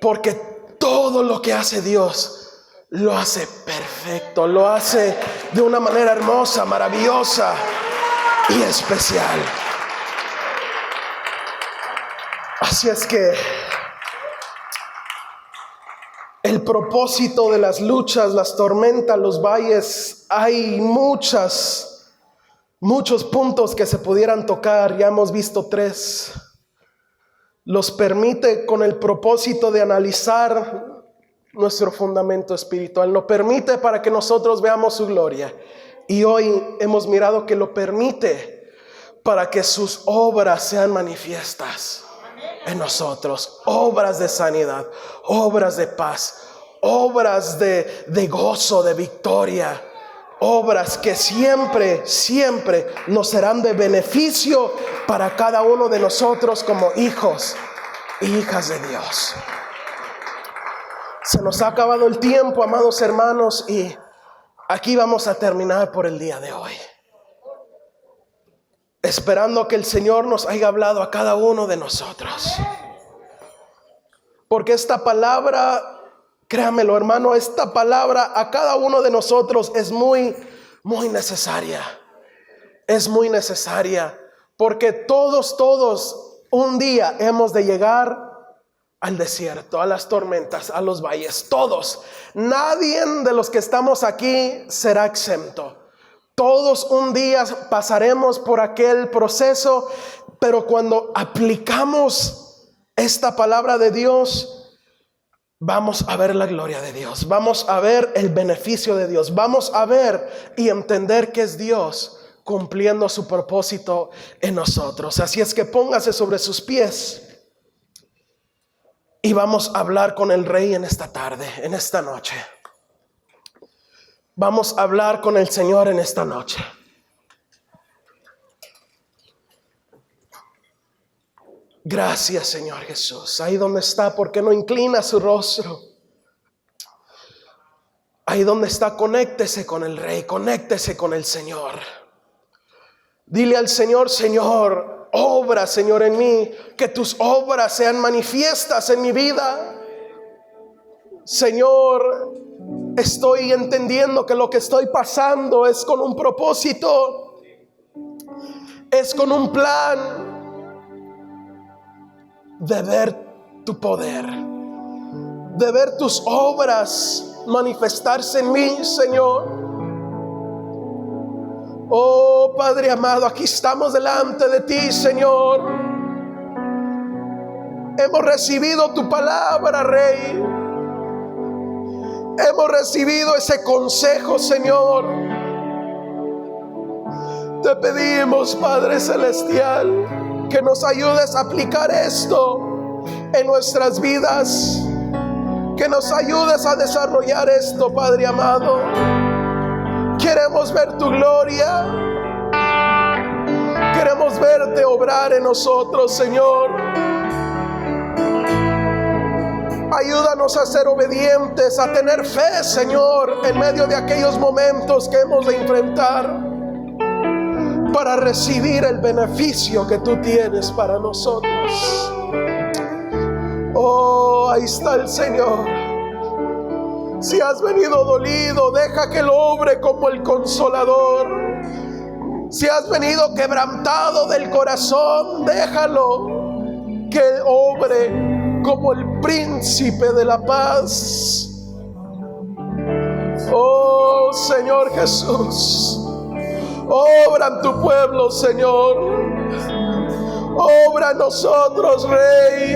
porque todo lo que hace Dios lo hace perfecto, lo hace de una manera hermosa, maravillosa y especial. Así es que el propósito de las luchas, las tormentas, los valles, hay muchos puntos que se pudieran tocar. Ya hemos visto 3. Los permite con el propósito de analizar nuestro fundamento espiritual. Lo permite para que nosotros veamos su gloria. Y hoy hemos mirado que lo permite para que sus obras sean manifiestas en nosotros. Obras de sanidad, obras de paz, obras de gozo, de victoria. Obras que siempre nos serán de beneficio para cada uno de nosotros como hijos e hijas de Dios. Se nos ha acabado el tiempo, amados hermanos, y aquí vamos a terminar por el día de hoy, esperando que el Señor nos haya hablado a cada uno de nosotros. Porque esta palabra, créamelo, hermano, esta palabra a cada uno de nosotros es muy necesaria. Es muy necesaria, porque todos un día hemos de llegar al desierto, a las tormentas, a los valles, todos. Nadie de los que estamos aquí será exento. Todos un día pasaremos por aquel proceso, pero cuando aplicamos esta palabra de Dios, vamos a ver la gloria de Dios, vamos a ver el beneficio de Dios, vamos a ver y entender que es Dios cumpliendo su propósito en nosotros. Así es que póngase sobre sus pies y vamos a hablar con el Rey en esta tarde, en esta noche. Vamos a hablar con el Señor en esta noche. Gracias, Señor Jesús. Ahí donde está, ¿por qué no inclina su rostro? Ahí donde está, conéctese con el Rey, conéctese con el Señor. Dile al Señor: Señor, obra, Señor, en mí, que tus obras sean manifiestas en mi vida. Señor, estoy entendiendo que lo que estoy pasando es con un propósito, es con un plan de ver tu poder, de ver tus obras manifestarse en mí, Señor. Oh Padre amado, aquí estamos delante de ti, Señor. Hemos recibido tu palabra, Rey. Hemos recibido ese consejo, Señor. Te pedimos, Padre Celestial, que nos ayudes a aplicar esto en nuestras vidas, que nos ayudes a desarrollar esto, Padre amado. Queremos ver tu gloria, queremos verte obrar en nosotros, Señor. Ayúdanos a ser obedientes, a tener fe, Señor, en medio de aquellos momentos que hemos de enfrentar, para recibir el beneficio que tú tienes para nosotros. Oh, ahí está el Señor. Si has venido dolido, deja que Él obre como el Consolador. Si has venido quebrantado del corazón, déjalo que Él obre como el Príncipe de la paz. Oh Señor Jesús, obra en tu pueblo, Señor. Obra en nosotros, Rey.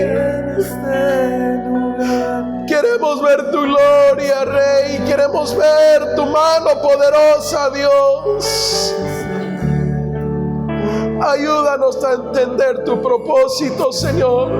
Queremos ver tu gloria, Rey. Queremos ver tu mano poderosa, Dios. Ayúdanos a entender tu propósito, Señor.